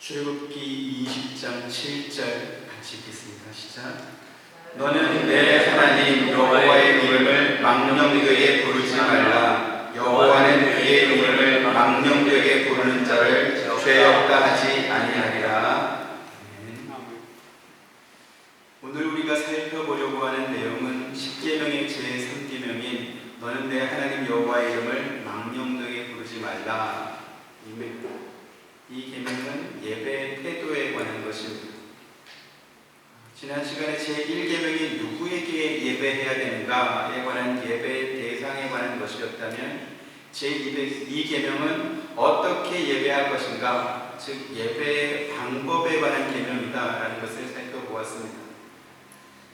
출애굽기 20장 7절 같이 읽겠습니다. 시작. 너는 내 하나님 여호와의 이름을 망령되게 부르지 말라. 여호와는 그의 이름을 망령되게 부르는 자를 죄 없다 하지 아니하리라. 오늘 우리가 살펴보려고 하는 내용은 10계명의 제3계명인 너는 내 하나님 여호와의 이름을 망령되게 부르지 말라 입니다. 이 계명은 예배의 태도에 관한 것입니다. 지난 시간에 제1계명이 누구에게 예배해야 되는가에 관한 예배의 대상에 관한 것이었다면 제2계명은 어떻게 예배할 것인가, 즉 예배의 방법에 관한 계명이다라는 것을 살펴보았습니다.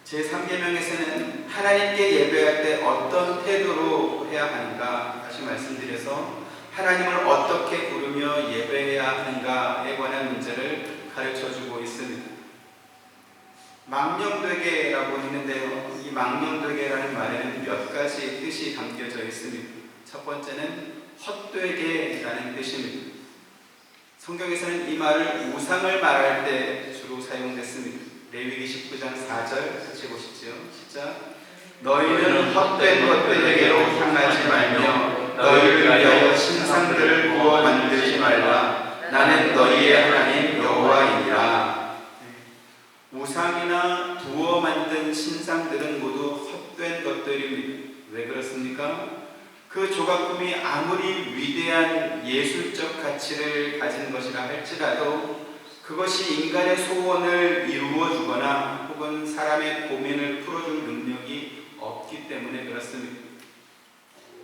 제3계명에서는 하나님께 예배할 때 어떤 태도로 해야 하는가 다시 말씀드려서 하나님을 어떻게 부르며 예배해야 하는가에 관한 문제를 가르쳐주고 있습니다. 망령되게라고 했는데요, 이 망령되게라는 말에는 몇 가지 뜻이 담겨져 있습니다. 첫 번째는 헛되게라는 뜻입니다. 성경에서는 이 말을 우상을 말할 때 주로 사용됐습니다. 레위기 19장 4절 같이 보시죠. 시작. 너희는 헛된 것들에게로 향하지 말며 너희를 위하여 신상들을 구워 만들지 말라. 나는 너희의 하나님 여호와이니라. 우상이나 두어 만든 신상들은 모두 헛된 것들입니다. 왜 그렇습니까? 그 조각품이 아무리 위대한 예술적 가치를 가진 것이라 할지라도 그것이 인간의 소원을 이루어 주거나 혹은 사람의 고민을 풀어줄 능력이 없기 때문에 그렇습니다.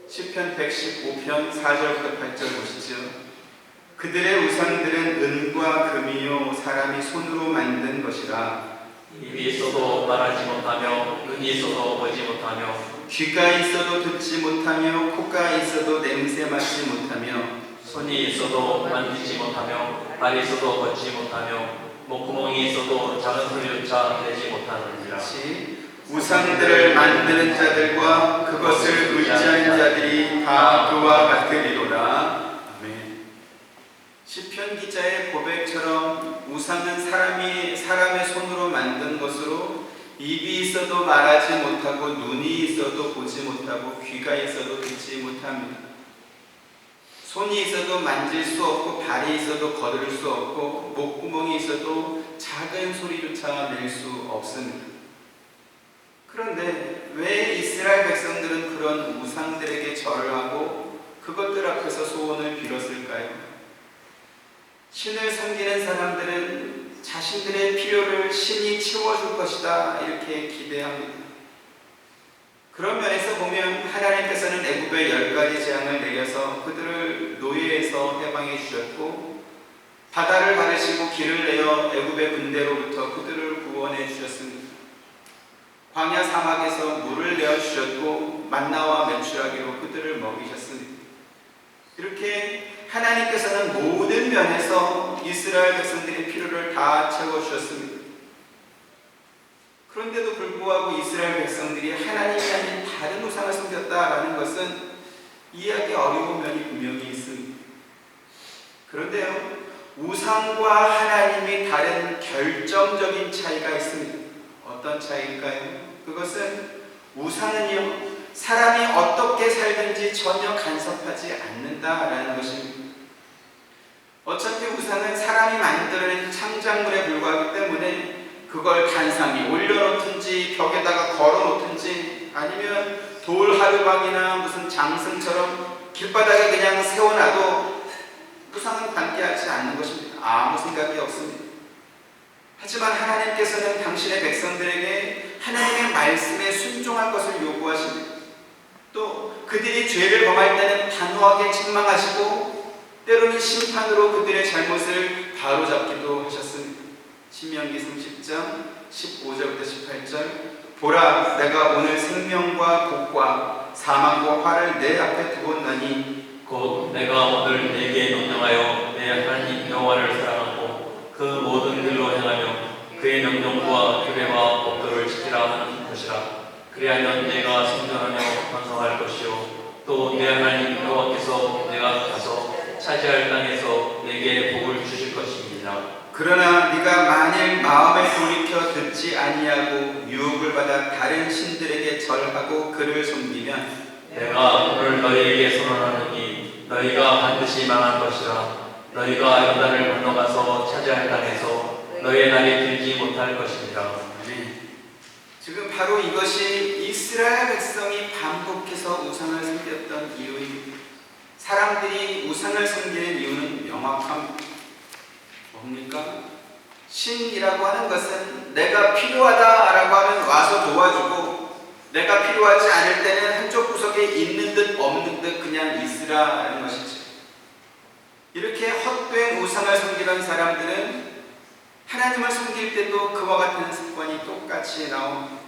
시편 115편 4절부터 8절 보시죠. 그들의 우상들은 은과 금이요 사람이 손으로 만든 것이라. 입이 있어도 말하지 못하며 눈이 있어도 보지 못하며 귀가 있어도 듣지 못하며 코가 있어도 냄새 맡지 못하며 손이 있어도 만지지 못하며 발이 있어도 걷지 못하며 목구멍이 있어도 작은 소리조차 내지 못하느니라. 우상들을 만드는 자들과 그것을 의지하는 자들이 다 그와 같으리로다. 아멘. 시편 기자의 고백처럼 우상은 사람의 손으로 만든 것으로 입이 있어도 말하지 못하고 눈이 있어도 보지 못하고 귀가 있어도 듣지 못합니다. 손이 있어도 만질 수 없고 발이 있어도 걸을 수 없고 목구멍이 있어도 작은 소리조차 낼 수 없습니다. 그런데 왜 이스라엘 백성들은 그런 우상들에게 절을 하고 그것들 앞에서 소원을 빌었을까요? 신을 섬기는 사람들은 자신들의 필요를 신이 채워줄 것이다 이렇게 기대합니다. 그런 면에서 보면 하나님께서는 애굽에 10가지 재앙을 내려서 그들을 노예에서 해방해 주셨고 바다를 가르시고 길을 내어 애굽의 군대로부터 그들을 구원해 주셨습니다. 광야 사막에서 물을 내어주셨고 만나와 메추라기로 그들을 먹이셨습니다. 이렇게 하나님께서는 모든 면에서 이스라엘 백성들의 필요를 다 채워주셨습니다. 그런데도 불구하고 이스라엘 백성들이 하나님이 아닌 다른 우상을 섬겼다라는 것은 이해하기 어려운 면이 분명히 있습니다. 그런데요, 우상과 하나님이 다른 결정적인 차이가 있습니다. 어떤 차이일까요? 그것은 우상은요, 사람이 어떻게 살든지 전혀 간섭하지 않는다라는 것입니다. 어차피 우상은 사람이 만들어낸 창작물에 불과하기 때문에 그걸 단상에 올려놓든지 벽에다가 걸어놓든지 아니면 돌 하루방이나 무슨 장승처럼 길바닥에 그냥 세워놔도 우상은 관계하지 않는 것입니다. 아무 생각이 없습니다. 하지만 하나님께서는 당신의 백성들에게 하나님의 말씀에 순종할 것을 요구하십니다. 또 그들이 죄를 범할 때는 단호하게 책망하시고 때로는 심판으로 그들의 잘못을 바로잡기도 하셨습니다. 신명기 30장 15절부터 18절 보라, 내가 오늘 생명과 복과 사망과 화를 내 앞에 두었나니 곧 내가 오늘 내게 명령하여 내 하나님 여호와를 사랑하고 그 모든 길로 행하며 그의 명령과 규례와 법도를 지키라 하는 것이라. 그리하면 내가 생존하며 번성할 것이요 또 내 하나님 여호와께서 내가 가서 차지할 땅에서 내게 복을 주실 것입니다. 그러나 네가 만일 마음에 돌이켜 듣지 아니하고 유혹을 받아 다른 신들에게 절하고 그를 섬기면 내가 오늘 너희에게 선언하노니 너희가 반드시 망할 것이라. 너희가 요단을 건너가서 차지할 땅에서 너희의 날이 길지 못할 것이니라. 지금 바로 이것이 이스라엘 백성이 반복해서 우상을 섬겼던 이유입니다. 사람들이 우상을 섬기는 이유는 명확합니다. 뭡니까? 신이라고 하는 것은 내가 필요하다라고 하면 와서 도와주고, 내가 필요하지 않을 때는 한쪽 구석에 있는 듯 없는 듯 그냥 있으라는 것이죠. 이렇게 헛된 우상을 섬기던 사람들은 하나님을 섬길 때도 그와 같은 습관이 똑같이 나옵니다.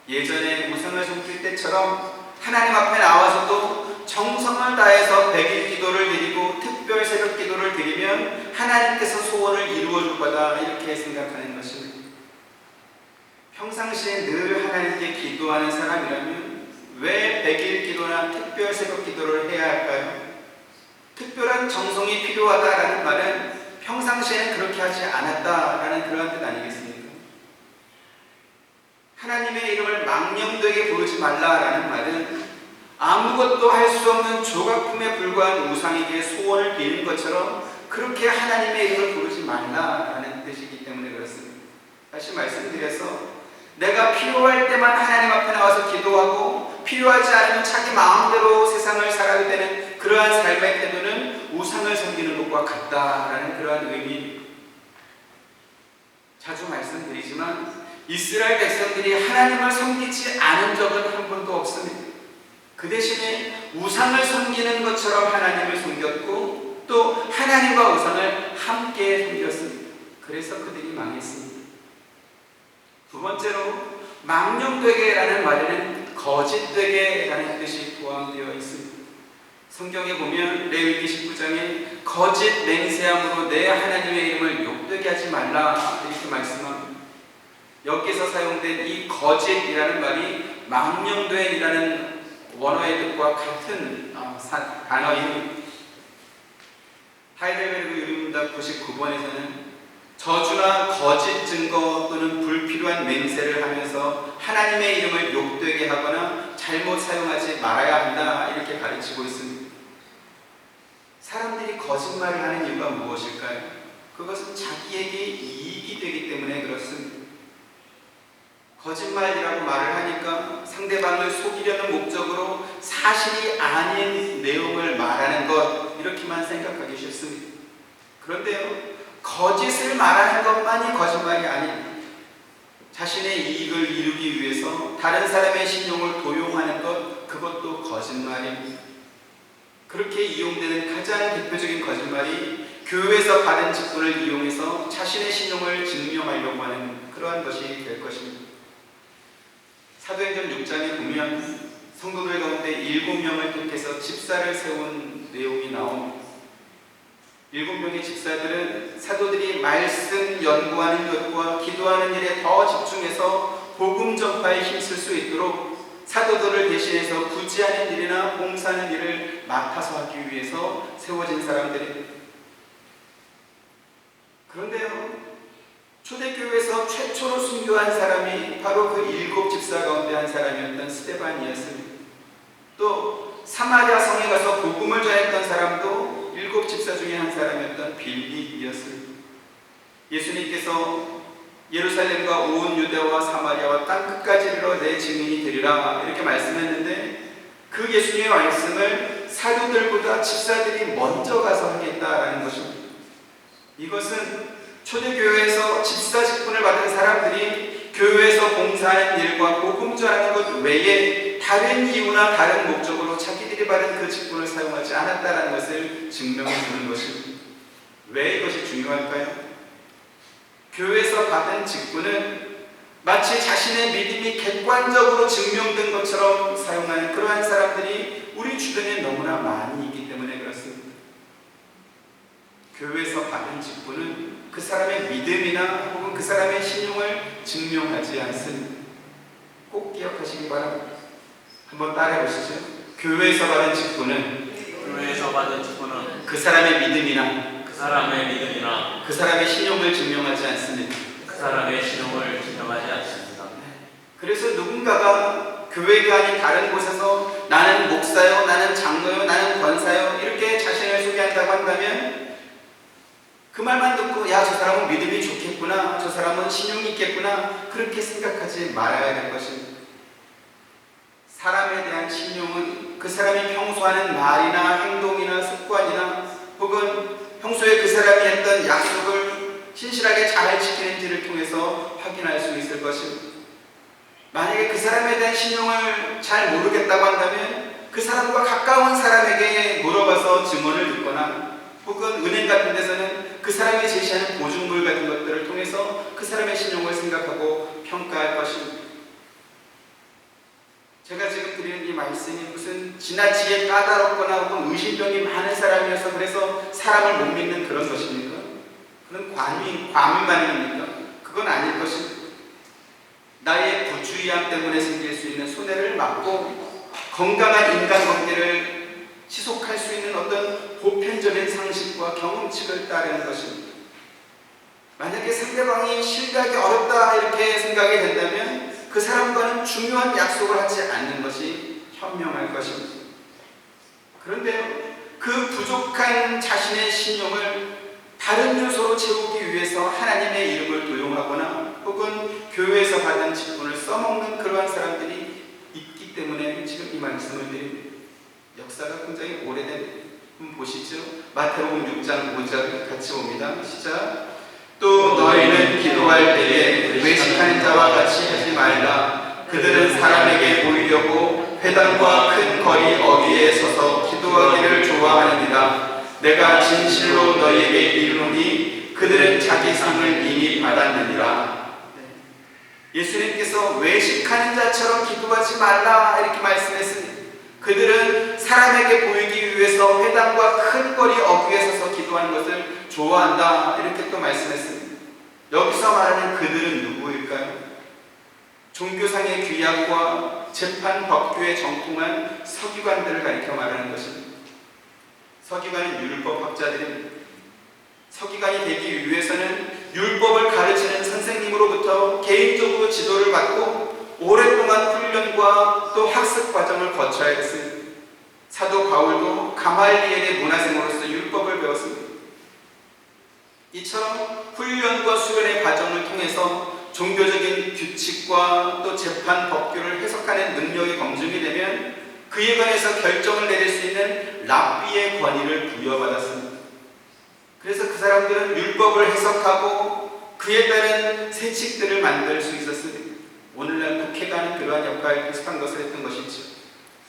예전에 우상을 섬길 때처럼 하나님 앞에 나와서도 정성을 다해서 100일 기도를 드리고 특별 새벽 기도를 드리면 하나님께서 소원을 이루어 줄 거다, 이렇게 생각하는 것입니다. 평상시에 늘 하나님께 기도하는 사람이라면 왜 100일 기도나 특별 새벽 기도를 해야 할까요? 특별한 정성이 필요하다라는 말은 평상시에는 그렇게 하지 않았다라는 그러한 뜻 아니겠습니까? 하나님의 이름을 망령되게 부르지 말라라는 말은 아무것도 할 수 없는 조각품에 불과한 우상에게 소원을 비는 것처럼 그렇게 하나님의 이름을 부르지 말라라는 뜻이기 때문에 그렇습니다. 다시 말씀드려서 내가 필요할 때만 하나님 앞에 나와서 기도하고 필요하지 않으면 자기 마음대로 세상을 살아야 되는 그러한 삶의 태도는 우상을 섬기는 것과 같다라는 그러한 의미입니다. 자주 말씀드리지만 이스라엘 백성들이 하나님을 섬기지 않은 적은 한 번도 없습니다. 그 대신에 우상을 섬기는 것처럼 하나님을 섬겼고 또 하나님과 우상을 함께 섬겼습니다. 그래서 그들이 망했습니다. 두 번째로 망령되게라는 말에는 거짓되게라는 뜻이 포함되어 있습니다. 성경에 보면 레위기 19장에 거짓 맹세함으로 내 하나님의 이름을 욕되게 하지 말라, 이렇게 말씀합니다. 여기서 사용된 이 거짓이라는 말이 망령된이라는 원어의 뜻과 같은 단어입니다. 하이델베르그 유리문답 99번에서는 저주나 거짓 증거 또는 불필요한 맹세를 하면서 하나님의 이름을 욕되게 하거나 잘못 사용하지 말아야 한다, 이렇게 가르치고 있습니다. 사람들이 거짓말을 하는 이유가 무엇일까요? 그것은 자기에게 이익이 되기 때문에 그렇습니다. 거짓말이라고 말을 하니까 상대방을 속이려는 목적으로 사실이 아닌 내용을 말하는 것, 이렇게만 생각하기 쉽습니다. 그런데요, 거짓을 말하는 것만이 거짓말이 아닙니다. 자신의 이익을 이루기 위해서 다른 사람의 신용을 도용하는 것, 그것도 거짓말입니다. 그렇게 이용되는 가장 대표적인 거짓말이 교회에서 받은 직분을 이용해서 자신의 신용을 증명하려고 하는 그러한 것이 될 것입니다. 사도행전 6장에 보면 성도들 가운데 7명을 택해서 집사를 세운 내용이 나옵니다. 7명의 집사들은 사도들이 말씀 연구하는 것과 기도하는 일에 더 집중해서 복음 전파에 힘쓸 수 있도록 사도들을 대신해서 구제하는 일이나 봉사하는 일을 맡아서 하기 위해서 세워진 사람들입니다. 그런데요, 초대교회에서 최초로 순교한 사람이 바로 그 7 집사 가운데 한 사람이었던 스데반이었습니다. 또 사마리아 성에 가서 복음을 전했던 사람도 7 집사 중에 한 사람이었던 빌립이었습니다. 예수님께서 예루살렘과 온 유대와 사마리아와 땅 끝까지 이르러 내 증인이 되리라, 이렇게 말씀했는데 그 예수님의 말씀을 사도들보다 집사들이 먼저 가서 하겠다라는 것입니다. 이것은 초대교회에서 집사 직분을 받은 사람들이 교회에서 봉사하는 일과 복음 전하는 것 외에 다른 이유나 다른 목적으로 자기들이 받은 그 직분을 사용하지 않았다는 것을 증명해 주는 것입니다. 왜 이것이 중요할까요? 교회에서 받은 직분은 마치 자신의 믿음이 객관적으로 증명된 것처럼 사용하는 그러한 사람들이 우리 주변에 너무나 많이 있기 때문에 그렇습니다. 교회에서 받은 직분은 그 사람의 믿음이나 혹은 그 사람의 신용을 증명하지 않습니다. 꼭 기억하시기 바랍니다. 한번 따라해 보시죠. 교회에서 받은 직분은 교회에서 받은 직분은 그 사람의 믿음이나 사람의 믿음이나 그 사람의 신용을 증명하지 않습니다. 그 사람의 신용을 증명하지 않습니다. 그래서 누군가가 교회가 아닌 다른 곳에서 나는 목사요, 나는 장로요, 나는 권사요 이렇게 자신을 소개한다고 한다면 그 말만 듣고 야, 저 사람은 믿음이 좋겠구나, 저 사람은 신용이 있겠구나 그렇게 생각하지 말아야 될 것입니다. 사람에 대한 신용은 그 사람이 평소 하는 말이나 행동이나 습관이나 혹은 평소에 그 사람이 했던 약속을 신실하게 잘 지키는지를 통해서 확인할 수 있을 것입니다. 만약에 그 사람에 대한 신용을 잘 모르겠다고 한다면 그 사람과 가까운 사람에게 물어봐서 증언을 듣거나 혹은 은행 같은 데서는 그 사람이 제시하는 보증물 같은 것들을 통해서 그 사람의 신용을 생각하고 평가할 것입니다. 제가 지금 드리는 이 말씀이 무슨 지나치게 까다롭거나 혹은 의심병이 많은 사람이어서 그래서 사람을 못 믿는 그런 것입니까? 그런 과민반응입니까? 그건 아닐 것입니다. 나의 부주의함 때문에 생길 수 있는 손해를 막고 건강한 인간관계를 지속할 수 있는 어떤 보편적인 상식과 경험칙을 따르는 것입니다. 만약에 상대방이 신뢰하기 어렵다 이렇게 생각이 된다면 그 사람과는 중요한 약속을 하지 않는 것이 현명할 것입니다. 그런데요, 그 부족한 자신의 신용을 다른 요소로 채우기 위해서 하나님의 이름을 도용하거나 혹은 교회에서 받은 직분을 써먹는 그러한 사람들이 있기 때문에 지금 이 말씀을 드립니다. 역사가 굉장히 오래된, 한번 보시죠. 마태복음 6장 5절 같이 봅니다. 시작. 또 너희는 기도할 때에 외식하는 자와 같이 하지 말라. 그들은 사람에게 보이려고 회당과 큰 거리 어귀에 서서 기도하기를 좋아하느니라. 내가 진실로 너희에게 이르노니 그들은 자기 상을 이미 받았느니라. 예수님께서 외식하는 자처럼 기도하지 말라 이렇게 말씀했습니다. 그들은 사람에게 보이기 위해서 회당과 큰 거리 어귀에 서서 기도하는 것을 좋아한다 이렇게 또 말씀했습니다. 여기서 말하는 그들은 누구일까요? 종교상의 규약과 재판 법규에 정통한 서기관들을 가리켜 말하는 것입니다. 서기관은 율법학자들입니다. 서기관이 되기 위해서는 율법을 가르치는 선생님으로부터 개인적으로 지도를 받고 오랫동안 훈련과 또 학습 과정을 거쳐야 했습니다. 사도 바울도 가말리엘의 문화생으로서 율법을 배웠습니다. 이처럼 훈련과 수련의 과정을 통해서 종교적인 규칙과 또 재판 법규를 해석하는 능력이 검증이 되면 그에 관해서 결정을 내릴 수 있는 랍비의 권위를 부여받았습니다. 그래서 그 사람들은 율법을 해석하고 그에 따른 세칙들을 만들 수 있었습니다. 오늘날 국회가 하는 그러한 역할 비슷한 것을 했던 것이죠.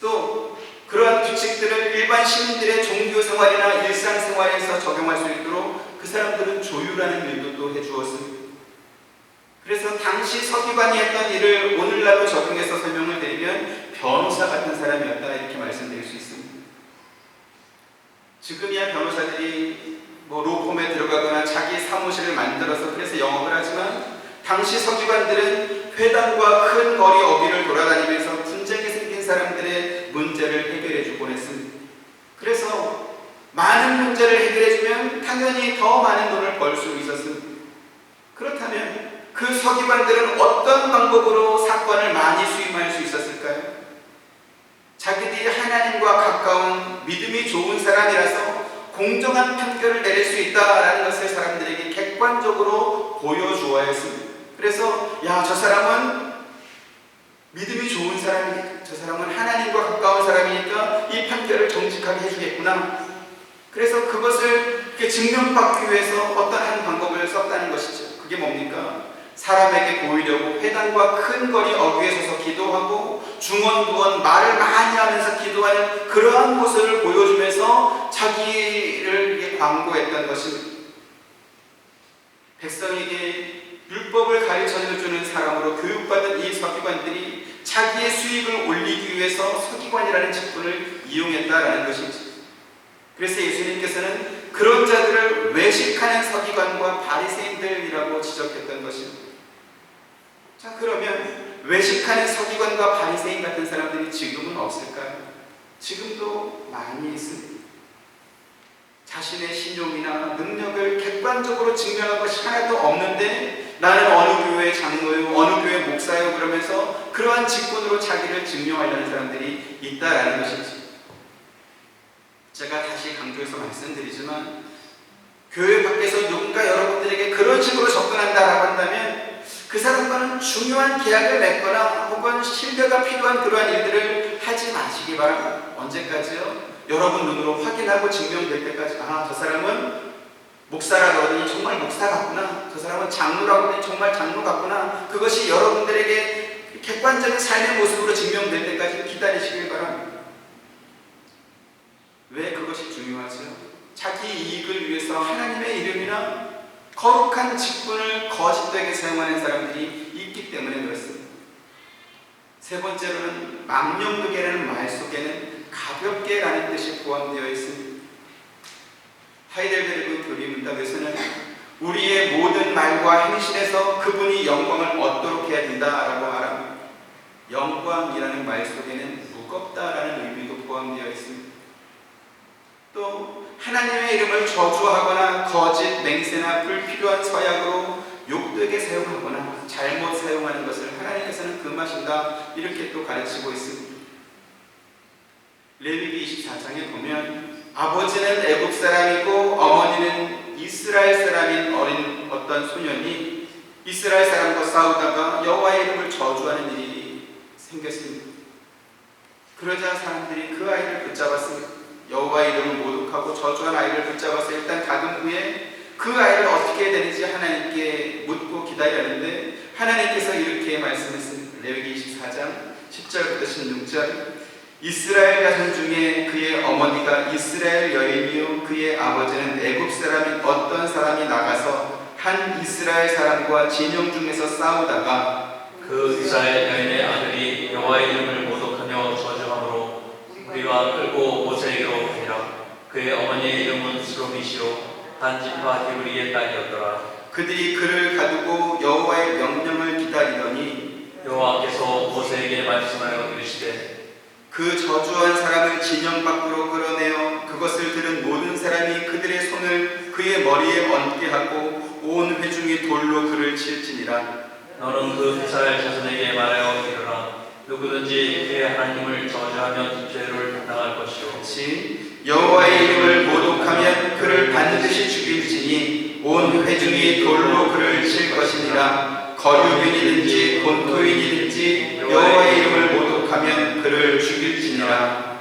또 그러한 규칙들을 일반 시민들의 종교 생활이나 일상 생활에서 적용할 수 있도록 그 사람들은 조율하는 일도 또 해주었습니다. 그래서 당시 서기관이 했던 일을 오늘날로 적용해서 설명을 드리면 변호사 같은 사람이었다 이렇게 말씀드릴 수 있습니다. 지금이야 변호사들이 로펌에 들어가거나 자기 사무실을 만들어서 그래서 영업을 하지만 당시 서기관들은 회당과 큰 거리 어귀를 돌아다니면서 분쟁이 생긴 사람들의 문제를 해결해 주곤 했습니다. 그래서 많은 문제를 해결해 주면 당연히 더 많은 돈을 벌 수 있었습니다. 그렇다면 그 서기관들은 어떤 방법으로 사건을 많이 수임할 수 있었을까요? 자기들이 하나님과 가까운 믿음이 좋은 사람이라서 공정한 판결을 내릴 수 있다라는 것을 사람들에게 객관적으로 보여주어야 했습니다. 그래서 야, 저 사람은 믿음이 좋은 사람이니까, 저 사람은 하나님과 가까운 사람이니까 이 판결을 정직하게 해주겠구나. 그래서 그것을 증명받기 위해서 어떠한 방법을 썼다는 것이죠. 그게 뭡니까? 사람에게 보이려고 회당과 큰 거리 어귀에 서서 기도하고 중언부언 말을 많이 하면서 기도하는 그러한 모습을 보여주면서 자기를 광고했던 것입니다. 백성에게 율법을 가르쳐주는 사람으로 교육받은 이 서기관들이 자기의 수익을 올리기 위해서 서기관이라는 직분을 이용했다라는 것이죠. 그래서 예수님께서는 그런 자들을 외식하는 서기관과 바리새인들이라고 지적했던 것입니다. 자, 그러면 외식하는 서기관과 바리새인 같은 사람들이 지금은 없을까요? 지금도 많이 있습니다. 자신의 신용이나 능력을 객관적으로 증명한 것이 하나도 없는데 나는 어느 교회 장로요, 어느 교회 목사요 그러면서 그러한 직분으로 자기를 증명하려는 사람들이 있다라는 것이지. 제가 다시 강조해서 말씀드리지만 교회 밖에서 누군가 여러분들에게 그런 식으로 접근한다라고 한다면 그 사람과는 중요한 계약을 맺거나 혹은 신뢰가 필요한 그러한 일들을 하지 마시기 바랍니다. 언제까지요? 여러분 눈으로 확인하고 증명될 때까지 아, 저 사람은 목사라고 하더니 정말 목사 같구나. 저 사람은 장로라고 하더니 정말 장로 같구나. 그것이 여러분들에게 객관적인 삶의 모습으로 증명될 때까지 기다리시길 바랍니다. 왜 그것이 중요하죠? 자기 이익을 위해서 하나님의 이름이나 거룩한 직분을 거짓되게 사용하는 사람들이 있기 때문에 그렇습니다. 세 번째로는 망령되게라는 말 속에는 가볍게라는 뜻이 포함되어 있습니다. 하이델베르그 교리문답에서는 우리의 모든 말과 행실에서 그분이 영광을 얻도록 해야 된다라고 말합니다. 영광이라는 말 속에는 무겁다라는 의미도 포함되어 있습니다. 또 하나님의 이름을 저주하거나 거짓, 맹세나 불필요한 서약으로 욕되게 사용하거나 잘못 사용하는 것을 하나님께서는 금하신다 이렇게 또 가르치고 있습니다. 레위기 24장에 보면 아버지는 애굽 사람이고 어머니는 이스라엘 사람인 어떤 소년이 이스라엘 사람과 싸우다가 여호와의 이름을 저주하는 일이 생겼습니다. 그러자 사람들이 그 아이를 붙잡았습니다. 여호와의 이름을 모독하고 저주한 아이를 붙잡아서 일단 다근 후에 그 아이를 어떻게 해야 되는지 하나님께 묻고 기다렸는데 하나님께서 이렇게 말씀했습니다. 레위기 24장 10절부터 16절 이스라엘 자손 중에 그의 어머니가 이스라엘 여인이요 그의 아버지는 애굽 사람인 어떤 사람이 나가서 한 이스라엘 사람과 진영 중에서 싸우다가 그 이스라엘 여인의 아들이 여호와의 이름을 모독하며 저주함으로 우리가 끌고 모세에게로 가니라. 그의 어머니의 이름은 스로미시로 단지파 히브리의 딸이었더라. 그들이 그를 가두고 여호와의 명령을 기다리더니 여호와께서 모세에게 말씀하여 이르시되 그 저주한 사람을 진영 밖으로 끌어내어 그것을 들은 모든 사람이 그들의 손을 그의 머리에 얹게 하고 온 회중이 돌로 그를 칠지니라. 너는 그 이스라엘 자손에게 말하여 이르라. 누구든지 그의 하나님을 저주하면 죄를 당할 것이요 여호와의 이름을 모독하면 그를 반드시 죽일지니 온 회중이 돌로 그를 칠 것이니라. 거류민이든지 본토인이든지 여호와의 이름을 모독하면 그를 죽일지니라.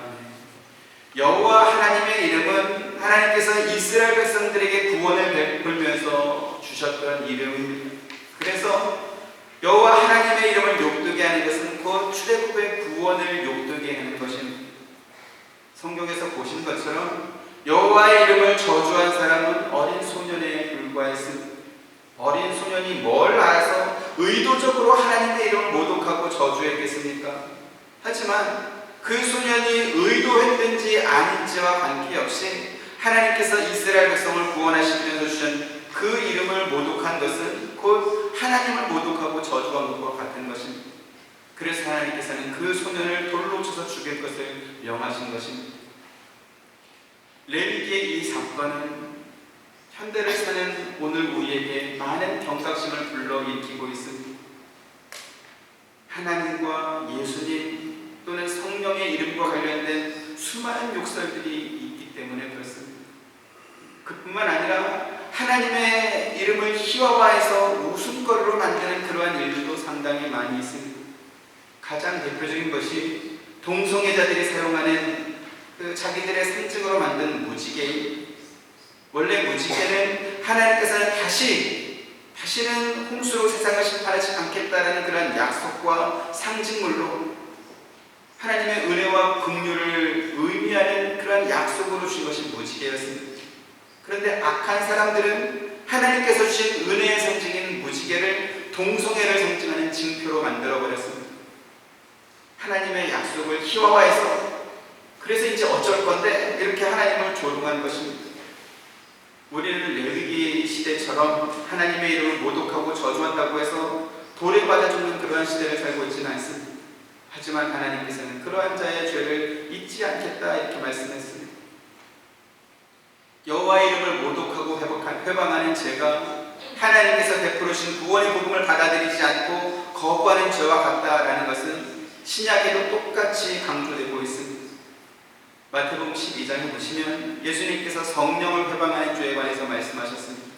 여호와 하나님의 이름은 하나님께서 이스라엘 백성들에게 구원을 베풀면서 주셨던 이름입니다. 그래서 여호와 하나님의 이름을 욕되게 하는 것은 곧 출애굽의 구원을 욕되게 하는 것입니다. 성경에서 보신 것처럼 여호와의 이름을 저주한 사람은 어린 소년에 불과했습니다. 어린 소년이 뭘 알아서 의도적으로 하나님의 이름을 모독하고 저주했겠습니까? 하지만 그 소년이 의도했든지 아닌지와 관계없이 하나님께서 이스라엘 백성을 구원하시면서 주신 그 이름을 모독한 것은 곧 하나님을 모독하고 저주한 것과 같은 것입니다. 그래서 하나님께서는 그 소년을 돌로 쳐서 죽일 것을 명하신 것입니다. 레위기의 이 사건은 현대를 사는 오늘 우리에게 많은 경각심을 불러일으키고 있습니다. 하나님과 예수님 또는 성령의 이름과 관련된 수많은 욕설들이 있기 때문에 그렇습니다. 그뿐만 아니라 하나님의 이름을 희화화해서 웃음거리로 만드는 그러한 일들도 상당히 많이 있습니다. 가장 대표적인 것이 동성애자들이 사용하는 그 자기들의 상징으로 만든 무지개. 원래 무지개는 하나님께서는 다시는 홍수로 세상을 심판하지 않겠다라는 그런 약속과 상징물로 하나님의 은혜와 긍휼을 의미하는 그런 약속으로 주신 것이 무지개였습니다. 그런데 악한 사람들은 하나님께서 주신 은혜의 상징인 무지개를 동성애를 상징하는 징표로 만들어버렸습니다. 하나님의 약속을 희화화해서 그래서 이제 어쩔 건데 이렇게 하나님을 조롱한 것입니다. 우리는 레위기 시대처럼 하나님의 이름을 모독하고 저주한다고 해서 돌에 받아 죽는 그러한 시대를 살고 있지는 않습니다. 하지만 하나님께서는 그러한 자의 죄를 잊지 않겠다 이렇게 말씀했습니다. 여호와의 이름을 모독하고 회방하는 죄가 하나님께서 베풀으신 구원의 복음을 받아들이지 않고 거부하는 죄와 같다라는 것은 신약에도 똑같이 강조되고 있습니다. 마태복음 12장에 보시면 예수님께서 성령을 회방하는 죄에 관해서 말씀하셨습니다.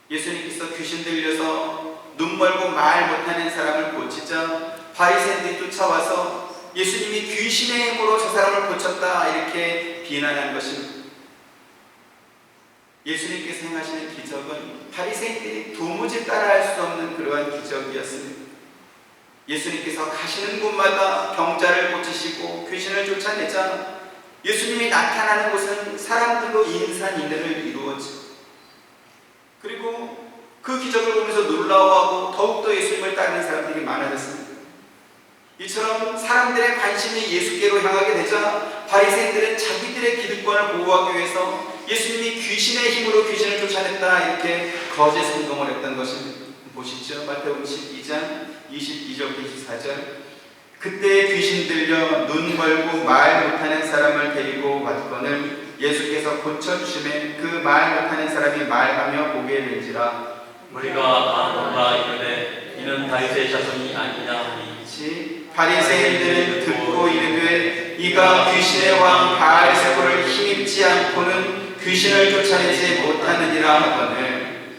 예수님께서 귀신 들려서 눈 멀고 말 못하는 사람을 고치자 바리새인들이 쫓아와서 예수님이 귀신의 힘으로 저 사람을 고쳤다 이렇게 비난한 것입니다. 예수님께서 행하시는 기적은 바리새인들이 도무지 따라할 수 없는 그러한 기적이었습니다. 예수님께서 가시는 곳마다 병자를 고치시고 귀신을 쫓아내자 예수님이 나타나는 곳은 사람들로 인산인해를 이루었죠. 그리고 그 기적을 보면서 놀라워하고 더욱더 예수님을 따르는 사람들이 많아졌습니다. 이처럼 사람들의 관심이 예수께로 향하게 되자 바리새인들은 자기들의 기득권을 보호하기 위해서 예수님이 귀신의 힘으로 귀신을 쫓아냈다 이렇게 거짓 선동을 했던 것을 보시죠. 마태복음 12장 22절부터 24절. 그때 귀신 들려 눈 멀고 말 못하는 사람을 데리고 왔거늘 예수께서 고쳐주심에 그 말 못하는 사람이 말하며 보게 된지라. 우리가 가문과 이르되 이는 다윗의 자손이 아니냐 하니 바리새인들은 듣고 이르되 이가 귀신의 왕 바알세불을 힘입지 않고는 귀신을 쫓아내지 못하느니라 하거늘.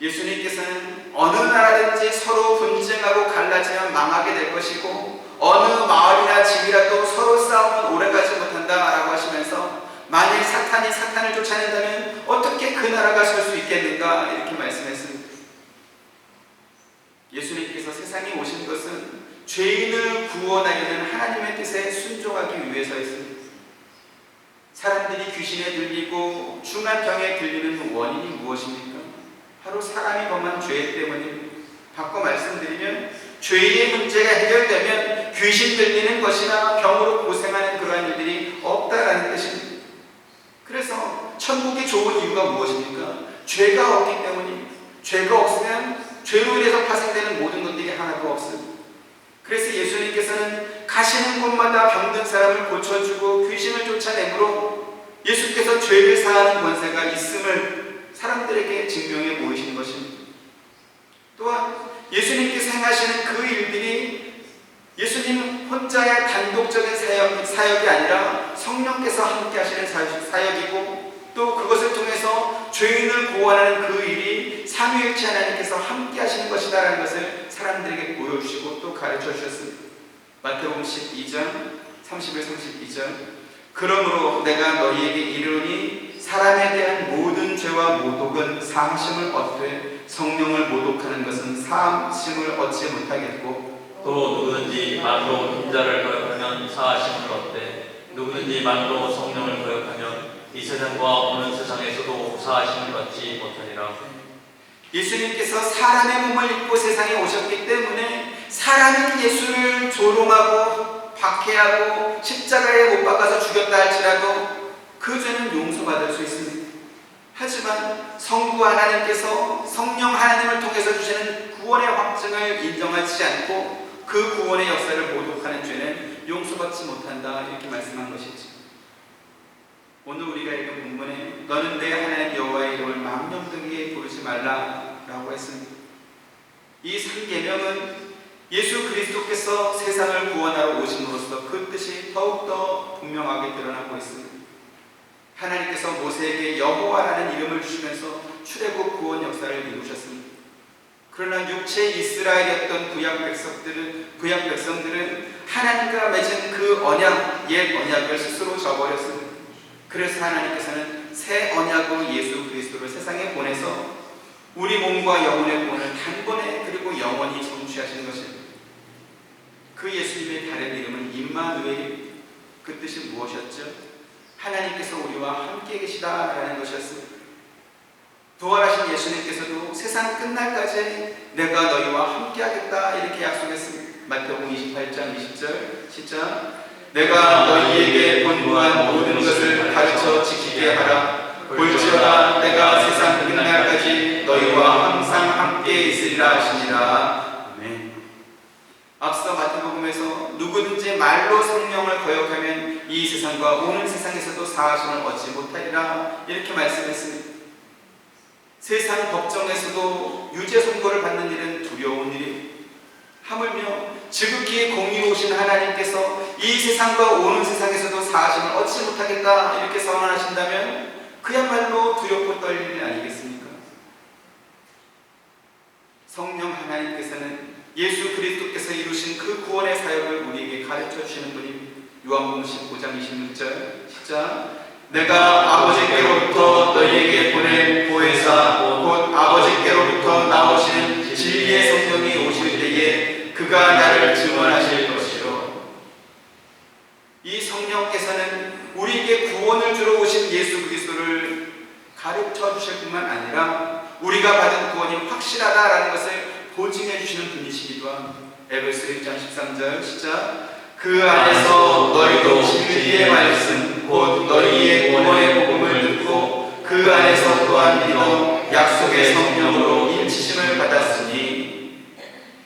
예수님께서는 어느 나라든지 서로 분쟁하고 갈라지면 망하게 될 것이고 어느 마을이나 집이라도 서로 싸우면 오래가지 못한다라고 하시면서 만일 사탄이 사탄을 쫓아낸다면 어떻게 그 나라가 설 수 있겠는가 이렇게 말씀했습니다. 예수님께서 세상에 오신 것은 죄인을 구원하려는 하나님의 뜻에 순종하기 위해서였습니다. 사람들이 귀신에 들리고 중환경에 들리는 원인이 무엇입니까? 바로 사람이 범한 죄 때문입니다. 바꿔 말씀드리면 죄의 문제가 해결되면 귀신 들리는 것이나 병으로 고생하는 그러한 일들이 없다라는 뜻입니다. 그래서 천국이 좋은 이유가 무엇입니까? 죄가 없기 때문입니다. 죄가 없으면 죄로 인해서 파생되는 모든 것들이 하나도 없습니다. 그래서 예수님께서는 가시는 곳마다 병든 사람을 고쳐주고 귀신을 쫓아내므로 예수께서 죄를 사하는 권세가 있음을 사람들에게 증명해 보이시는 것입니다. 또한 예수님께서 행하시는 그 일들이 예수님 혼자의 단독적인 사역이 아니라 성령께서 함께 하시는 사역이고 또 그것을 통해서 죄인을 구원하는 그 일이 삼위일체 하나님께서 함께 하시는 것이다라는 것을 사람들에게 보여주시고 또 가르쳐 주셨습니다. 마태복음 12장 31, 32절. 그러므로 내가 너희에게 이르노니 사람에 대한 모든 죄와 모독은 사하심을 얻되 성령을 모독하는 것은 사하심을 얻지 못하겠고 또 누구든지 말로 인자를 거역하면 사하심을 얻되 누구든지 말로 성령을 거역하면 이 세상과 오는 세상에서도 사하심을 얻지 못하니라. 예수님께서 사람의 몸을 입고 세상에 오셨기 때문에 사람이 예수를 조롱하고 박해하고 십자가에 못 박아서 죽였다 할지라도 그 죄는 용서받을 수 있습니다. 하지만 성부 하나님께서 성령 하나님을 통해서 주시는 구원의 확증을 인정하지 않고 그 구원의 역사를 모독하는 죄는 용서받지 못한다 이렇게 말씀한 것이죠. 오늘 우리가 읽은 본문에 너는 내 하나님 여호와의 이름을 망령되게 부르지 말라라고 했습니다. 이 3계명은 예수 그리스도께서 세상을 구원하러 오심으로써 그 뜻이 더욱더 분명하게 드러나고 있습니다. 하나님께서 모세에게 여호와라는 이름을 주시면서 출애굽 구원 역사를 이루셨습니다. 그러나 육체 이스라엘이었던 구약 백성들은 하나님과 맺은 그 언약, 옛 언약을 스스로 저버렸습니다. 그래서 하나님께서는 새 언약으로 예수 그리스도를 세상에 보내서 우리 몸과 영혼의 구원을 단번에 그리고 영원히 성취하시는 것입니다. 그 예수님의 다른 이름은 임마누엘입니다. 그 뜻이 무엇이었죠? 하나님께서 우리와 함께 계시다라는 것이었습니다. 부활하신 예수님께서도 세상 끝날까지 내가 너희와 함께 하겠다 이렇게 약속했습니다. 마태복음 28장 20절 시작. 내가 너희에게 본고한 모든 것을 가르쳐 지키게 하라. 볼지어다 내가 세상 끝날까지 너희와 항상 함께 있으리라 하시니라. 아멘. 앞서 마태복음에서 누구든지 말로 성령을 거역하면 이 세상과 오는 세상에서도 사하심을 얻지 못하리라 이렇게 말씀했습니다. 세상 법정에서도 유죄 선고를 받는 일은 두려운 일이에요. 하물며 지극히 공의로우신 하나님께서 이 세상과 오는 세상에서도 사하심을 얻지 못하겠다 이렇게 선언하신다면 그야말로 두렵고 떨릴 일 아니겠습니까? 성령 하나님께서는 예수 그리스도께서 이루신 그 구원의 사역을 우리에게 가르쳐 주시는 분입니다. 요한복음 15장 26절 시작. 내가 아버지께로부터 너희에게 보낸 보혜사 곧 아버지께로부터 나오시는 진리의 성령이 오실 때에 그가 나를 증언하실 것이요. 이 성령께서는 우리에게 구원을 주러 오신 예수 그리스도를 가르쳐 주실 뿐만 아니라 우리가 받은 구원이 확실하다라는 것을 보증해 주시는 분이시기도 합니다. 에베소 1장 13절 시작. 그 안에서 너희도 진리의 말씀 곧 너희의 구원의 복음을 듣고 그 안에서 또한 믿어 약속의 성령으로 인치심을 받았으니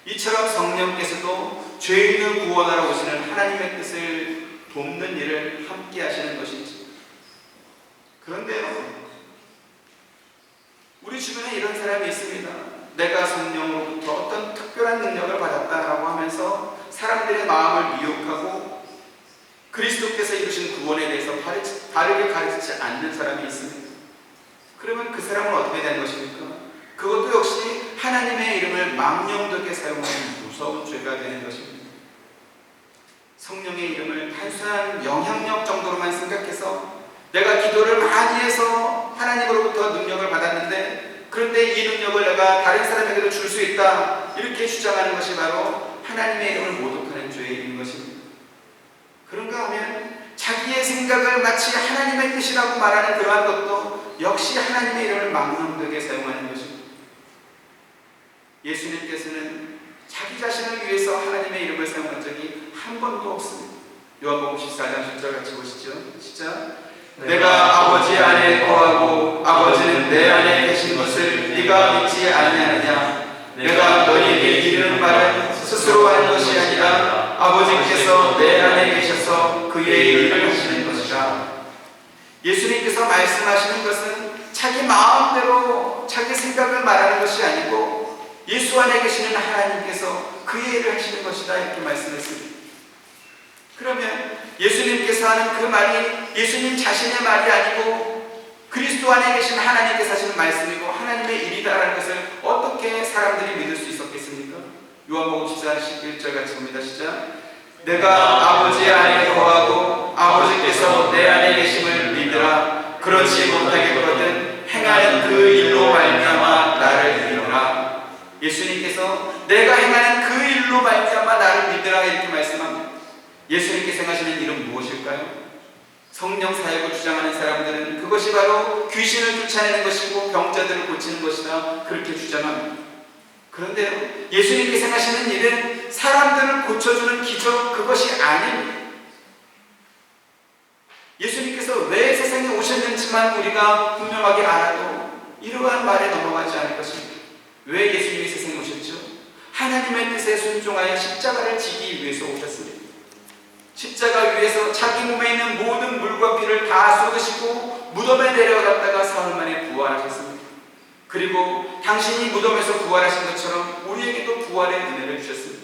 이처럼 성령께서도 죄인을 구원하러 오시는 하나님의 뜻을 돕는 일을 함께 하시는 것이지. 그런데요, 우리 주변에 이런 사람이 있습니다. 내가 성령으로부터 어떤 특별한 능력을 받았다라고 하면서 사람들의 마음을 미혹하고 그리스도께서 이루신 구원에 대해서 바르게 가르치지 않는 사람이 있습니다. 그러면 그 사람은 어떻게 되는 것입니까? 그것도 역시 하나님의 이름을 망령되게 사용하는 무서운 죄가 되는 것입니다. 성령의 이름을 단순한 영향력 정도로만 생각해서 내가 기도를 많이 해서 하나님으로부터 능력을 받았는데 그런데 이 능력을 내가 다른 사람에게도 줄 수 있다 이렇게 주장하는 것이 바로 하나님의 이름을 모독하는 죄인 것입니다. 그런가 하면 자기의 생각을 마치 하나님의 뜻이라고 말하는 그러한 것도 역시 하나님의 이름을 망령되게 사용하는 것입니다. 예수님께서는 자기 자신을 위해서 하나님의 이름을 사용한 적이 한 번도 없습니다. 요한복음 14장 10절 같이 보시죠. 시작. 내가 아버지 안에 거하고 아버지는 내 안에 계신 것을 네가 믿지 아니하느냐. 내가 너희에게 이르는 말은 스스로 하는 것이 아니라 아버지께서 내 안에 계셔서 그의 일을 하시는 것이라. 예수님께서 말씀하시는 것은 자기 마음대로 자기 생각을 말하는 것이 아니고 예수 안에 계시는 하나님께서 그의 일을 하시는 것이다 이렇게 말씀했습니다. 그러면 예수님께서 하는 그 말이 예수님 자신의 말이 아니고 그리스도 안에 계신 하나님께서 하시는 말씀이고 하나님의 일이다라는 것을 어떻게 사람들이 믿을 수 있었겠습니까? 요한복음 14장 11절 같이 봅니다. 시작. 내가 아버지 안에 거하고 아버지께서 내 안에 계심을 믿으라. 그렇지 못하겠거든 행하는 그 일로 말미암아 나를 믿으라. 예수님께서 내가 행하는 그 일로 말미암아 나를 믿으라 이렇게 말씀합니다. 예수님께서 행하시는 일은 무엇일까요? 성령 사역을 주장하는 사람들은 그것이 바로 귀신을 쫓아내는 것이고 병자들을 고치는 것이다 그렇게 주장합니다. 그런데요, 예수님께서 행하시는 일은 사람들을 고쳐주는 기적 그것이 아닙니다. 예수님께서 왜 세상에 오셨는지만 우리가 분명하게 알아도 이러한 말에 넘어가지 않을 것입니다. 왜 예수님이 세상에 오셨죠? 하나님의 뜻에 순종하여 십자가를 지기 위해서 오셨습니다. 십자가 위에서 자기 몸에 있는 모든 물과 피를 다 쏟으시고 무덤에 내려갔다가 사흘 만에 부활하셨습니다. 그리고 당신이 무덤에서 부활하신 것처럼 우리에게도 부활의 은혜를 주셨습니다.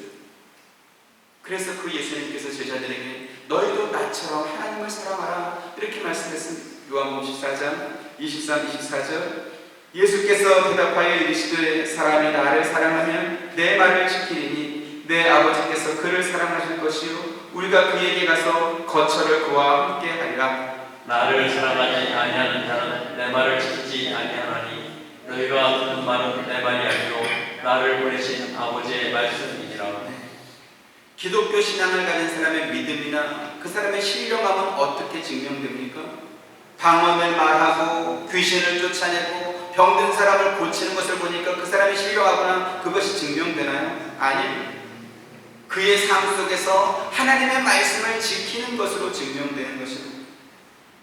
그래서 그 예수님께서 제자들에게 너희도 나처럼 하나님을 사랑하라 이렇게 말씀했습니다. 요한복음 14장 23, 24절. 예수께서 대답하여 이르시되 사람이 나를 사랑하면 내 말을 지키리니 내 아버지께서 그를 사랑하실 것이요 우리가 그에게 가서 거처를 그와 함께 하리라. 나를 사랑하지 아니하는 자는 내 말을 지키지 아니하나니 너희가 듣는 말은 내 말이 아니요 나를 보내신 아버지의 말씀이니라. 기독교 신앙을 가진 사람의 믿음이나 그 사람의 신령함은 어떻게 증명됩니까? 방언을 말하고 귀신을 쫓아내고 병든 사람을 고치는 것을 보니까 그 사람이 신령하거나 그것이 증명되나요? 아닙니다. 그의 삶 속에서 하나님의 말씀을 지키는 것으로 증명되는 것입니다.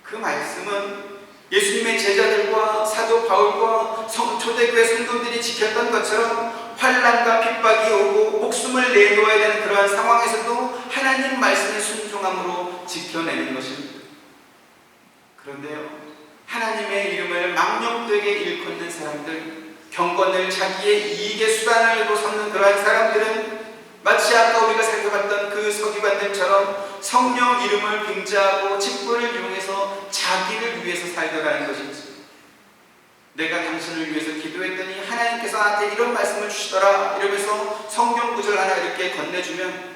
그 말씀은 예수님의 제자들과 사도 바울과 초대교회 성도들이 지켰던 것처럼 환난과 핍박이 오고 목숨을 내놓아야 되는 그러한 상황에서도 하나님 말씀에 순종함으로 지켜내는 것입니다. 그런데요, 하나님의 이름을 망령되게 일컫는 사람들, 경건을 자기의 이익의 수단으로 삼는 그러한 사람들은 마치 아까 우리가 살펴봤던 그 서기관들처럼 성령 이름을 빙자하고 직분을 이용해서 자기를 위해서 살더라는 것이지. 내가 당신을 위해서 기도했더니 하나님께서 나한테 이런 말씀을 주시더라 이러면서 성경 구절 하나 이렇게 건네주면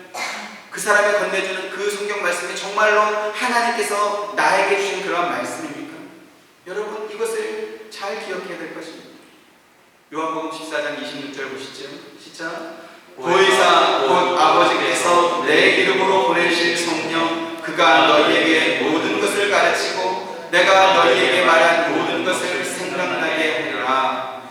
그 사람이 건네주는 그 성경 말씀이 정말로 하나님께서 나에게 주신 그런 말씀입니까? 여러분, 이것을 잘 기억해야 될 것입니다. 요한복음 14장 26절 보시죠. 시작. 보혜사 곧 아버지께서 내 이름으로 보내실 성령 그가 너희에게 모든 것을 가르치고 내가 너희에게 말한 모든 것을 생각나게 하리라.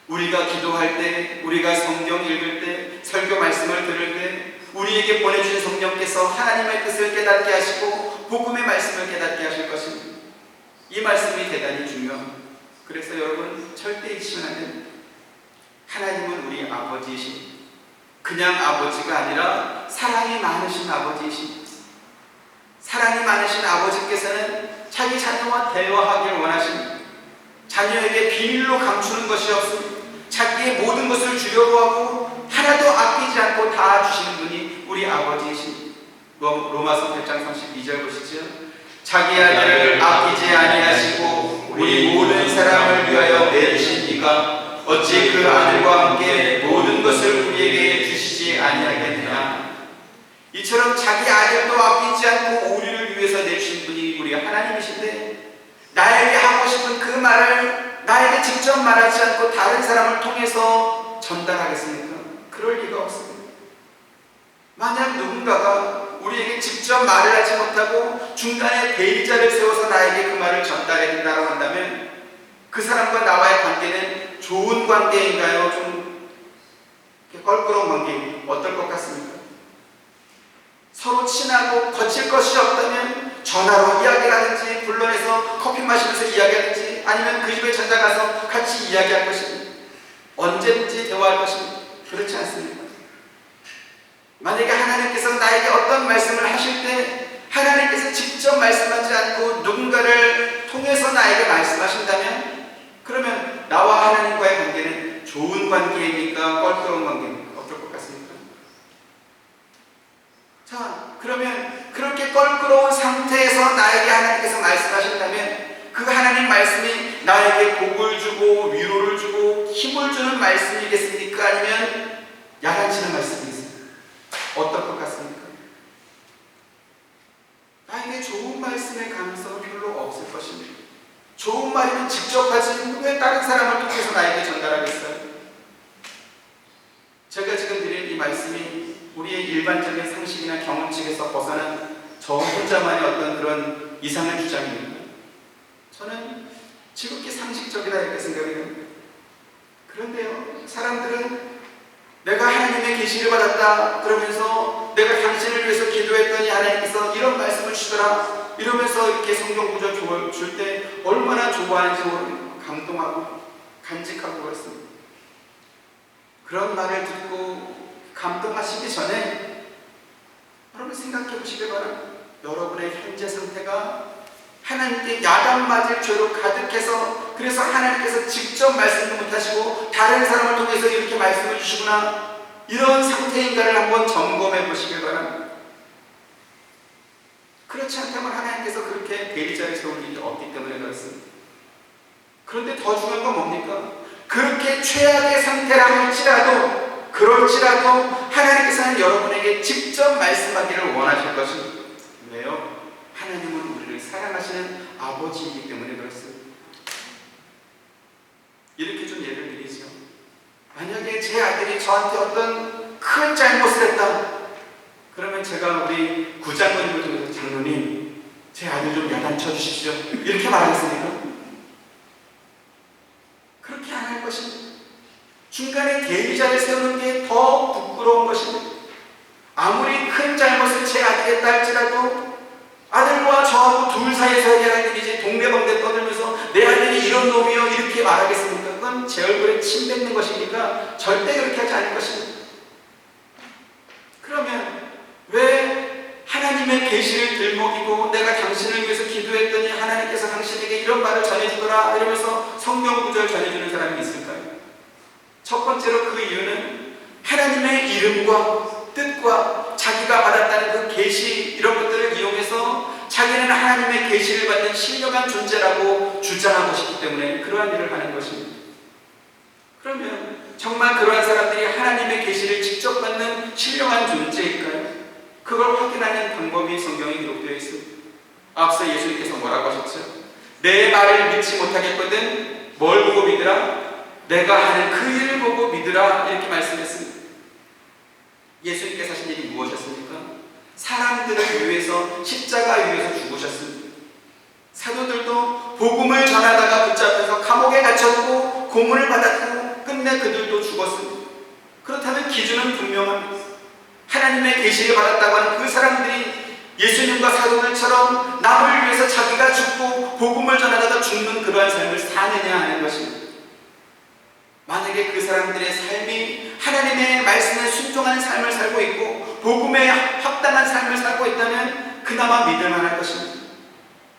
우리가 기도할 때, 우리가 성경 읽을 때, 설교 말씀을 들을 때 우리에게 보내주신 성령께서 하나님의 뜻을 깨닫게 하시고 복음의 말씀을 깨닫게 하실 것입니다. 이 말씀이 대단히 중요합니다. 그래서 여러분 절대 잊으시면 안 됩니다. 하나님은 우리 아버지이십니다. 그냥 아버지가 아니라 사랑이 많으신 아버지이십니다. 사랑이 많으신 아버지께서는 자기 자녀와 대화하기를 원하십니다. 자녀에게 비밀로 감추는 것이 없습니다. 자기의 모든 것을 주려고 하고 하나도 아끼지 않고 다 주시는 분이 우리 아버지이십니다. 로마서 8장 32절 보시죠. 자기 아들을 아끼지 아니하시고 우리 모든 사람을 위하여 내주신 이가 어찌 그 아들과 함께 모든 것을 우리에게 주시지 아니하겠느냐. 이처럼 자기 아들도 아끼지 않고 우리를 위해서 내주신 분이 우리 하나님이신데 나에게 하고 싶은 그 말을 나에게 직접 말하지 않고 다른 사람을 통해서 전달하겠습니까? 그럴 리가 없습니다. 만약 누군가가 우리에게 직접 말을 하지 못하고 중간에 대리자를 세워서 나에게 그 말을 전달해 준다고 한다면 그 사람과 나와의 관계는 좋은 관계인가요? 좀 껄끄러운 관계인가요? 어떨 것 같습니까? 서로 친하고 거칠 것이 없다면 전화로 이야기를 하든지 불러내서 커피 마시면서 이야기하든지 아니면 그 집에 찾아가서 같이 이야기할 것입니다. 언제든지 대화할 것입니다. 그렇지 않습니까? 만약에 하나님께서 나에게 어떤 말씀을 하실 때 하나님께서 직접 말씀하지 않고 누군가를 통해서 나에게 말씀하신다면 그러면 나와 하나님과의 관계는 좋은 관계입니까? 껄끄러운 관계입니까? 어떨 것 같습니까? 자, 그러면 그렇게 껄끄러운 상태에서 나에게 하나님께서 말씀하신다면 그 하나님 말씀이 나에게 복을 주고 위로를 주고 힘을 주는 말씀이겠습니까? 아니면 야단치는 말씀이겠습니까? 어떨 것 같습니까? 나에게 좋은 말씀의 가능성은 별로 없을 것입니다. 좋은 말이면 직접 하지 왜 다른 사람을 통해서 나에게 전달하겠어요? 제가 지금 드린 이 말씀이 우리의 일반적인 상식이나 경험칙에서 벗어난 저 혼자만의 어떤 그런 이상한 주장입니다. 저는 지극히 상식적이다 이렇게 생각이 됩니다. 그런데요, 사람들은 내가 하나님의 계시를 받았다 그러면서 내가 당신을 위해서 기도했더니 하나님께서 이런 말씀을 주시더라 이러면서 이렇게 성경 구절 줄 때 얼마나 좋아하는지 모르겠고 감동하고 간직하고 그렇습니다. 그런 말을 듣고 감동하시기 전에 여러분 생각해 보시길 바랍니다. 여러분의 현재 상태가 하나님께 야단 맞을 죄로 가득해서 그래서 하나님께서 직접 말씀도 못하시고 다른 사람을 통해서 이렇게 말씀을 주시구나 이런 상태인가를 한번 점검해 보시길 바랍니다. 그렇지 않다면 하나님께서 그렇게 대리자를 세울 일이 없기 때문에 그렇습니다. 그런데 더 중요한 건 뭡니까? 그렇게 최악의 상태라 할지라도 그럴지라도 하나님께서는 여러분에게 직접 말씀하기를 원하실 것입니다. 왜요? 하나님은 우리를 사랑하시는 아버지이기 때문에 그렇습니다. 이렇게 좀 예를 드리죠. 만약에 제 아들이 저한테 어떤 큰 잘못을 했다. 그러면 제가 우리 구장로님을 통해서 장로님, 제 아들 좀 야단쳐 주십시오. 이렇게 말하겠습니까? 그렇게 안 할 것입니다. 중간에 대리자를 세우는 게 더 부끄러운 것입니다. 아무리 큰 잘못을 제 아들이 했다 할지라도 아들과 저하고 둘 사이에서 해결할 일이지 동네방네 떠들면서 내 아들이 이런 놈이요 이렇게 말하겠습니까? 그건 제 제 얼굴에 침 뱉는 것입니까? 절대 그렇게 하지 않을 것입니다. 그러면 왜 하나님의 계시를 들먹이고 내가 당신을 위해서 기도했더니 하나님께서 당신에게 이런 말을 전해주더라 이러면서 성경 구절 전해주는 사람이 있을까요? 첫 번째로 그 이유는 하나님의 이름과 뜻과 자기가 받았다는 그 계시 이런 것들을 이용해서 자기는 하나님의 계시를 받는 신령한 존재라고 주장하고 싶기 때문에 그러한 일을 하는 것입니다. 그러면 정말 그러한 사람들이 하나님의 계시를 직접 받는 신령한 존재일까요? 그걸 확인하는 방법이 성경에 기록되어 있습니다. 앞서 예수님께서 뭐라고 하셨죠? 내 말을 믿지 못하겠거든 뭘 보고 믿으라? 내가 하는 그 일을 보고 믿으라 이렇게 말씀했습니다. 예수님께서 하신 일이 무엇이었습니까? 사람들을 위해서 십자가 위에서 죽으셨습니다. 사도들도 복음을 전하다가 붙잡혀서 감옥에 갇혔고 고문을 받았고 끝내 그들도 죽었습니다. 그렇다면 기준은 분명합니다. 하나님의 계시를 받았다고 하는 그 사람들이 예수님과 사도들처럼 남을 위해서 자기가 죽고 복음을 전하다가 죽는 그러한 삶을 사느냐 하는 것입니다. 만약에 그 사람들의 삶이 하나님의 말씀에 순종하는 삶을 살고 있고 복음에 합당한 삶을 살고 있다면 그나마 믿을 만할 것입니다.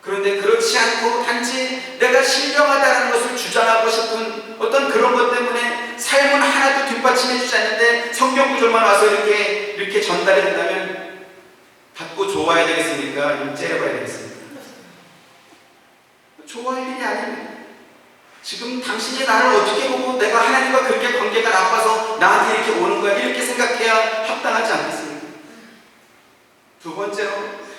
그런데 그렇지 않고 단지 내가 신령하다는 것을 주장하고 싶은 어떤 그런 것 때문에 삶은 하나도 뒷받침해주지 않는데 성경 구절만 와서 이렇게 전달해 준다면 받고 좋아야 되겠습니까? 아니면 째려봐야 되겠습니까? 좋아할 일이 아닙니다. 지금 당신이 나를 어떻게 보고 내가 하나님과 그렇게 관계가 나빠서 나한테 이렇게 오는 거야 이렇게 생각해야 합당하지 않겠습니까? 두 번째로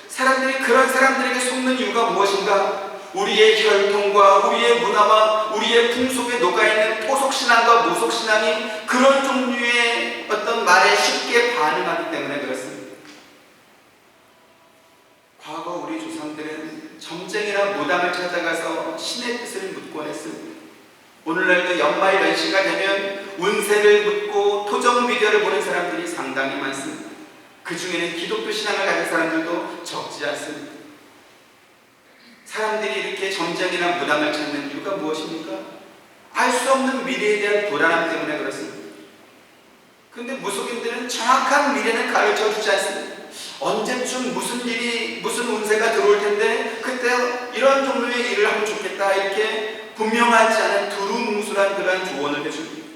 사람들이 그런 사람들에게 속는 이유가 무엇인가? 우리의 혈통과 우리의 문화와 우리의 풍속에 녹아있는 토속신앙과 모속신앙이 그런 종류의 어떤 말에 쉽게 반응하기 때문에 그렇습니다. 과거 우리 조상들은 점쟁이나 무당을 찾아가서 신의 뜻을 묻곤 했습니다. 오늘날도 연말 연시가 되면 운세를 묻고 토정비결을 보는 사람들이 상당히 많습니다. 그 중에는 기독교 신앙을 가진 사람들도 적지 않습니다. 사람들이 이렇게 점쟁이나 무당을 찾는 이유가 무엇입니까? 알 수 없는 미래에 대한 불안함 때문에 그렇습니다. 그런데 무속인들은 정확한 미래는 가르쳐 주지 않습니다. 언제쯤 무슨 일이 무슨 운세가 들어올 텐데 그때 이런 종류의 일을 하면 좋겠다 이렇게 분명하지 않은 두루뭉술한 그러한 조언을 해줍니다.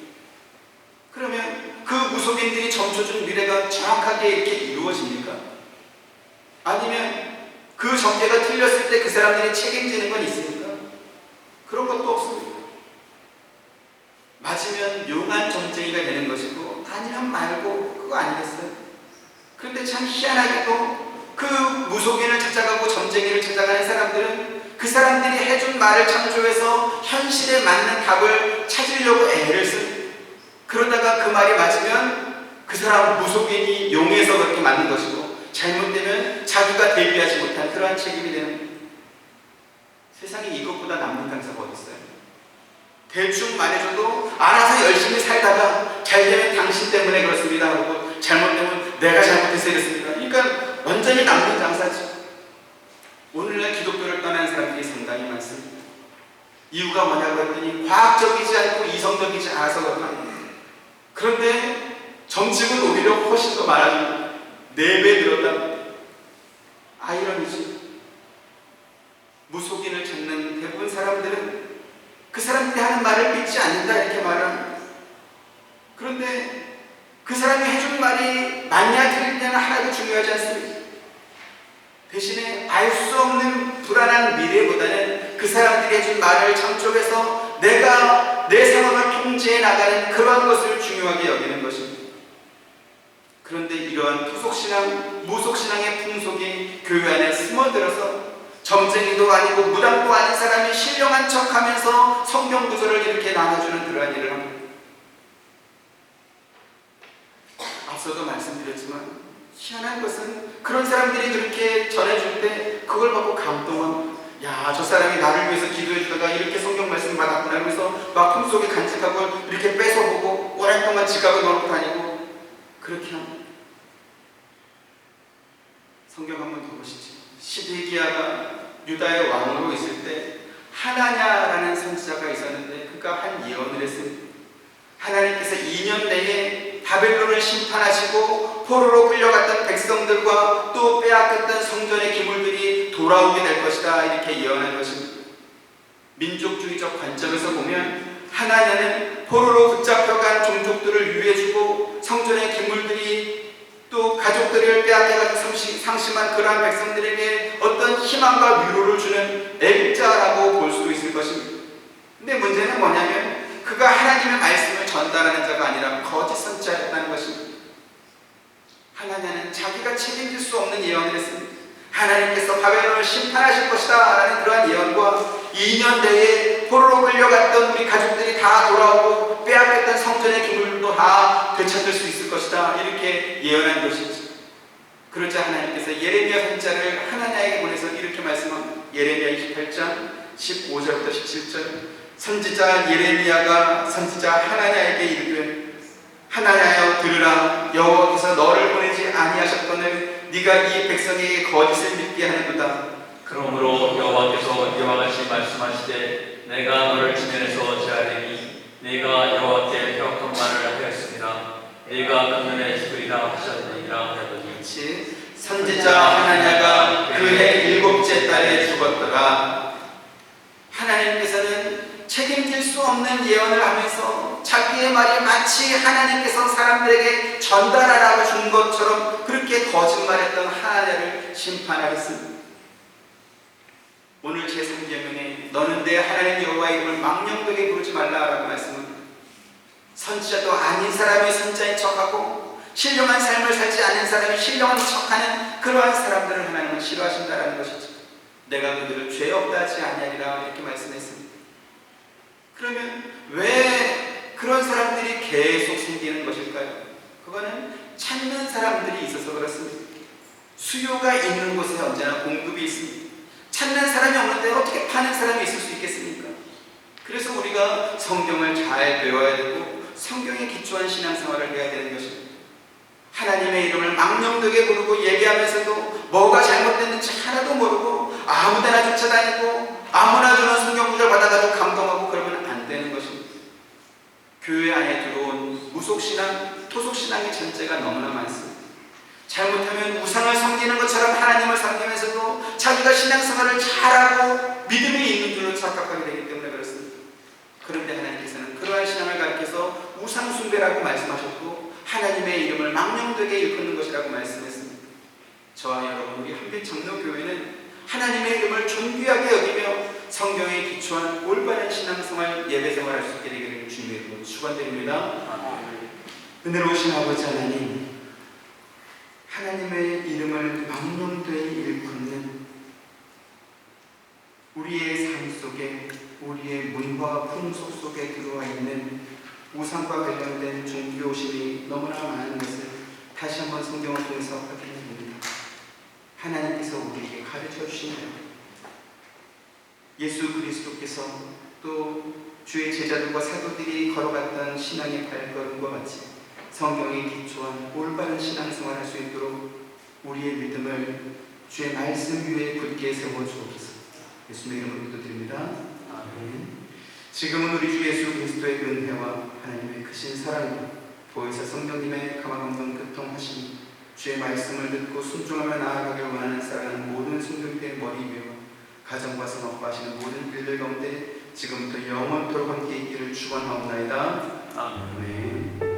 그러면 그 무속인들이 점쳐준 미래가 정확하게 이렇게 이루어집니까? 아니면 그 전개가 틀렸을 때 그 사람들이 책임지는 건 있습니까? 그런 것도 없습니다. 맞으면 용한 점쟁이가 되는 것이고 아니면 말고 그거 아니겠어요? 그런데 참 희한하게도 그 무속인을 찾아가고 점쟁이를 찾아가는 사람들은 그 사람들이 해준 말을 참조해서 현실에 맞는 답을 찾으려고 애를 씁니다. 그러다가 그 말이 맞으면 그 사람 무속인이 용해서 그렇게 맞는 것이고 잘못되면 자기가 대비하지 못한 그러한 책임이 되는 거예요. 세상에 이것보다 남는 강사가 어디 있어요? 대충 말해줘도 알아서 열심히 살다가 잘되면 당신 때문에 그렇습니다 하고 잘못되면 내가 잘못해서 이랬습니다. 그러니까 완전히 남는 장사죠. 오늘날 기독교를 떠난 사람들이 상당히 많습니다. 이유가 뭐냐고 했더니 과학적이지 않고 이성적이지 않아서 그렇답니다. 그런데 정직은 오히려 훨씬 더 많아집니다. 4배 늘었답니다. 아이러니지. 무속인을 찾는 대부분 사람들은 그 사람들이 하는 말을 믿지 않는다 이렇게 말합니다. 그런데 그 사람이 해준 말이 맞냐 틀리냐는 하나도 중요하지 않습니다. 대신에 알 수 없는 불안한 미래보다는 그 사람들이 해준 말을 참조해서 내가 내 상황을 통제해 나가는 그러한 것을 중요하게 여기는 것입니다. 그런데 이러한 토속신앙, 무속신앙의 풍속이 교회 안에 스며들어서 점쟁이도 아니고 무당도 아닌 사람이 신령한 척하면서 성경 구절을 이렇게 나눠주는 그러한 일을 합니다. 앞서도 말씀드렸지만 희한한 것은 그런 사람들이 그렇게 전해줄 때 그걸 받고 감동합니다. 야, 저 사람이 나를 위해서 기도해주다가 이렇게 성경 말씀 받았구나 하면서 막 품속에 간직하고 이렇게 뺏어보고 오랫동안 지갑을 넣고 다니고 그렇게 합니다. 성경 한번 더 보시죠. 시드기야가 유다의 왕으로 있을 때 하나냐라는 선지자가 있었는데 그가 한 예언을 했습니다. 하나님께서 2년 내에 바벨론을 심판하시고 포로로 끌려갔던 백성들과 또 빼앗겼던 성전의 기물들이 돌아오게 될 것이다, 이렇게 예언한 것입니다. 민족주의적 관점에서 보면 하나냐는 포로로 붙잡혀간 종족들을 유해주고 성전의 기물들이 또 가족들을 빼앗겨가지고 상심한 그러한 백성들에게 어떤 희망과 위로를 주는 애국자라고 볼 수도 있을 것입니다. 근데 문제는 뭐냐면 그가 하나님의 말씀을 전달하는 자가 아니라 거짓 선지자였다는 것입니다. 하나냐는 자기가 책임질 수 없는 예언을 했습니다. 하나님께서 바벨론을 심판하실 것이다 라는 그러한 예언과 2년 내에 포로로 끌려갔던 우리 가족들이 다 돌아오고 빼앗겼던 성전의 기물도 다 되찾을 수 있을 것이다, 이렇게 예언한 것이죠. 그러자 하나님께서 예레미야 선지자를 하나냐에게 보내서 이렇게 말씀합니다. 예레미야 28장 15절부터 17절. 선지자 예레미야가 선지자 하나냐에게 이르되 하나냐여 들으라. 여호와께서 너를 보내지 아니하셨거늘 네가 이 백성에게 거짓을 믿게 하는도다. 그러므로 여호와께서 이와 같이 말씀하시되 내가 너를 지면에서 제하리니 네가 여호와께 폐역한 말을 하였습니다. 네가 금년에 죽으리라 하셨느니라 하더니 선지자 하나냐가 그해 7째 달에 죽었더라. 하나님께서는 책임질 수 없는 예언을 하면서 자기의 말이 마치 하나님께서 사람들에게 전달하라고 준 것처럼 그렇게 거짓말했던 하나냐를 심판하겠습니다. 오늘 제3계명에 너는 내 하나님 여호와의 이름을 망령되게 부르지 말라라고 말씀합니다. 선지자도 아닌 사람이 선지자인 척하고 신령한 삶을 살지 않은 사람이 신령한 척하는 그러한 사람들을 하나님은 싫어하신다라는 것이죠. 내가 그들을 죄 없다 하지 아니하리라, 이렇게 말씀했습니다. 그러면 왜 그런 사람들이 계속 생기는 것일까요? 그거는 찾는 사람들이 있어서 그렇습니다. 수요가 있는 곳에 언제나 공급이 있습니다. 찾는 사람이 없는데 어떻게 파는 사람이 있을 수 있겠습니까? 그래서 우리가 성경을 잘 배워야 되고 성경에 기초한 신앙생활을 해야 되는 것입니다. 하나님의 이름을 망령되게 부르고 예배하면서도 뭐가 잘못됐는지 하나도 모르고 아무데나 쫓아다니고 아무나 주는 성경 구절 받아가지고 감동하고 그러면 안 되는 것입니다. 교회 안에 들어온 무속신앙, 토속신앙의 전제가 너무나 많습니다. 잘못하면 우상을 섬기는 것처럼 하나님을 섬기면서도 자기가 신앙생활을 잘하고 믿음이 있는 줄로 착각하게 되기 때문에 그렇습니다. 그런데 하나님께서는 그러한 신앙을 가르쳐서 우상숭배라고 말씀하셨고 하나님의 이름을 망령되게 일컫는 것이라고 말씀했습니다. 저와 여러분, 우리 한빛 장로교회는 하나님의 이름을 존귀하게 여기며 성경에 기초한 올바른 신앙생활, 예배생활 할 수 있게 되기를 주님의 이름으로 축원드립니다. 은혜로우신 아버지 하나님, 하나님의 이름을 망령되이 일컫는 우리의 삶 속에, 우리의 문화 풍속 속에 들어와 있는 우상과 관련된 종교심이 너무나 많은 것을 다시 한번 성경을 통해서 확인해 봅니다. 하나님께서 우리에게 가르쳐 주시네요. 예수 그리스도께서 또 주의 제자들과 사도들이 걸어갔던 신앙의 발걸음과 같이 성경에 기초한 올바른 신앙생활을 할 수 있도록 우리의 믿음을 주의 말씀 위에 굳게 세워주옵소서. 예수님의 이름으로 기도드립니다. 아멘. 지금은 우리 주 예수 그리스도의 은혜와 하나님의 크신 사랑과 보혜사 성령님의 감화감동 교통하심, 주의 말씀을 듣고 순종하며 나아가길 원하는 사랑하는 모든 성도들의 머리 위와 가정과 성업과 하시는 모든 일들 가운데 지금부터 영원토록 함께 있기를 축원하옵나이다. 아멘.